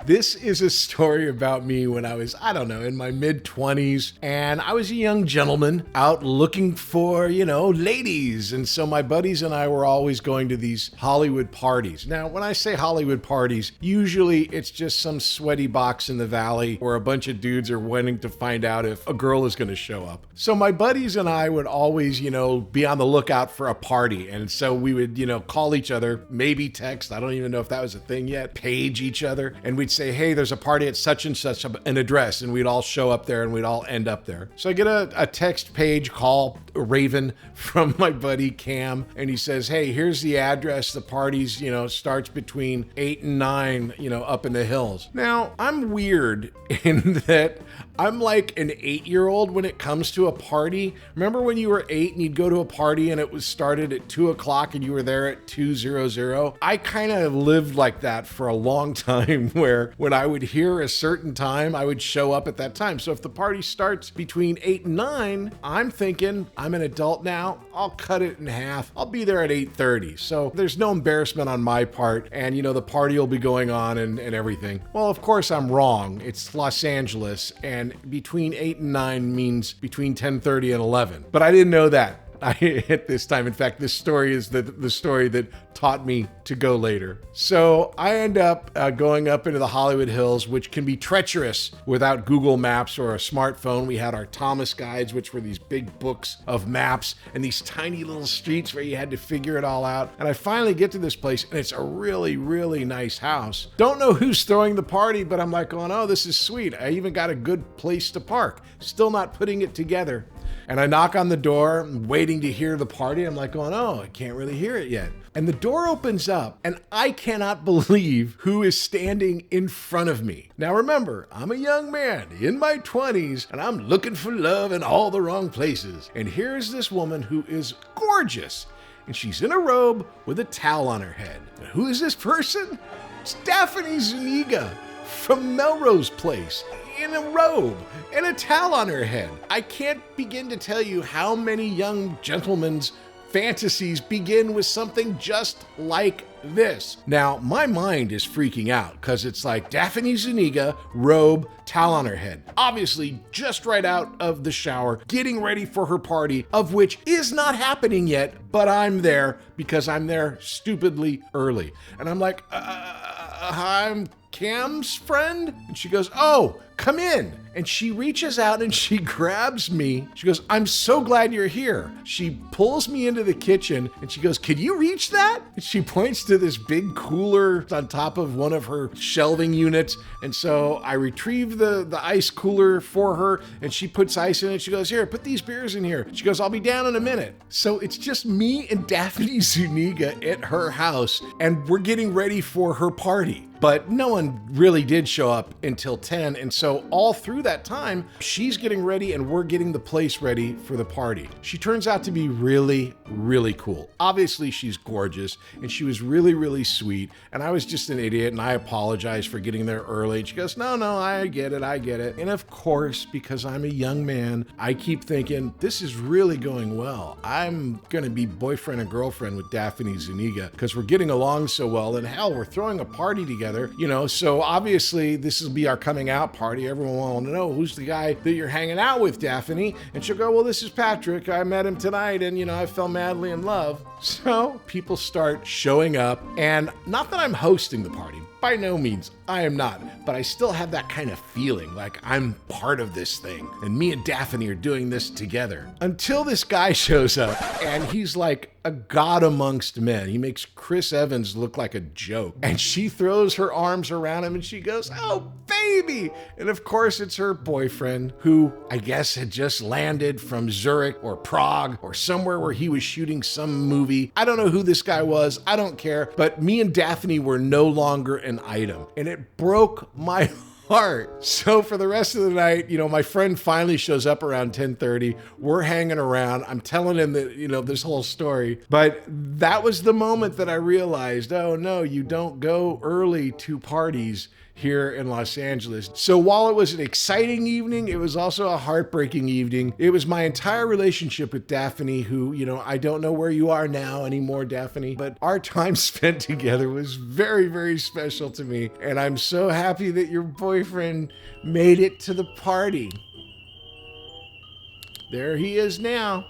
This is a story about me when I was, I don't know, in my mid-20s, and I was a young gentleman out looking for, ladies. And so my buddies and I were always going to these Hollywood parties. Now, when I say Hollywood parties, usually it's just some sweaty box in the valley where a bunch of dudes are waiting to find out if a girl is going to show up. So my buddies and I would always, be on the lookout for a party. And so we would, call each other, maybe text, I don't even know if that was a thing yet, page each other, and we'd say, hey, there's a party at such and such an address, and we'd all show up there and we'd all end up there. So I get a text page call, Raven, from my buddy Cam, and he says, hey, here's the address. The party's, starts between 8 and 9, up in the hills. Now, I'm weird in that I'm like an 8-year-old when it comes to a party. Remember when you were 8 and you'd go to a party and it was started at 2 o'clock and you were there at 2:00? I kind of lived like that for a long time, where when I would hear a certain time, I would show up at that time. So if the party starts between 8 and 9, I'm thinking, I'm an adult now, I'll cut it in half. I'll be there at 8:30. So there's no embarrassment on my part, and the party will be going on and everything. Well, of course I'm wrong. It's Los Angeles, and between 8 and 9 means between 10:30 and 11. But I didn't know that at this time. In fact, this story is the story that taught me to go later. So I end up going up into the Hollywood Hills, which can be treacherous without Google Maps or a smartphone. We had our Thomas guides, which were these big books of maps, and these tiny little streets where you had to figure it all out. And I finally get to this place, and it's a really, really nice house. Don't know who's throwing the party, but I'm like going, oh, this is sweet. I even got a good place to park. Still not putting it together. And I knock on the door, waiting to hear the party. I'm like going, oh, I can't really hear it yet. And the door opens up, and I cannot believe who is standing in front of me. Now remember, I'm a young man in my 20s, and I'm looking for love in all the wrong places. And here's this woman who is gorgeous, and she's in a robe with a towel on her head. And who is this person? It's Daphne Zuniga from Melrose Place, in a robe and a towel on her head. I can't begin to tell you how many young gentlemen's fantasies begin with something just like this. Now, my mind is freaking out because it's like Daphne Zuniga, robe, towel on her head. Obviously, just right out of the shower, getting ready for her party, of which is not happening yet, but I'm there because I'm there stupidly early. And I'm like, I'm Cam's friend? And she goes, oh, come in. And she reaches out and she grabs me. She goes, I'm so glad you're here. She pulls me into the kitchen and she goes, can you reach that? And she points to this big cooler on top of one of her shelving units. And so I retrieve the ice cooler for her, and she puts ice in it. She goes, here, put these beers in here. She goes, I'll be down in a minute. So it's just me and Daphne Zuniga at her house, and we're getting ready for her party. But no one really did show up until 10. And so all through that time, she's getting ready and we're getting the place ready for the party. She turns out to be really, really cool. Obviously, she's gorgeous, and she was really, really sweet. And I was just an idiot, and I apologized for getting there early. And she goes, no, I get it. And of course, because I'm a young man, I keep thinking, this is really going well. I'm going to be boyfriend and girlfriend with Daphne Zuniga because we're getting along so well. And hell, we're throwing a party together. So obviously this will be our coming out party. Everyone will want to know, who's the guy that you're hanging out with, Daphne? And she'll go, well, this is Patrick. I met him tonight, and I fell madly in love. So people start showing up, and not that I'm hosting the party. By no means, I am not, but I still have that kind of feeling like I'm part of this thing, and me and Daphne are doing this together. Until this guy shows up, and he's like a god amongst men. He makes Chris Evans look like a joke. And she throws her arms around him and she goes, oh, baby. And of course, it's her boyfriend, who I guess had just landed from Zurich or Prague or somewhere where he was shooting some movie. I don't know who this guy was. I don't care. But me and Daphne were no longer an item. And it broke my heart. So for the rest of the night, my friend finally shows up around 10:30. We're hanging around. I'm telling him that, this whole story. But that was the moment that I realized, oh no, you don't go early to parties here in Los Angeles. So while it was an exciting evening, it was also a heartbreaking evening. It was my entire relationship with Daphne, who, I don't know where you are now anymore, Daphne, but our time spent together was very, very special to me. And I'm so happy that your boyfriend made it to the party. There he is now.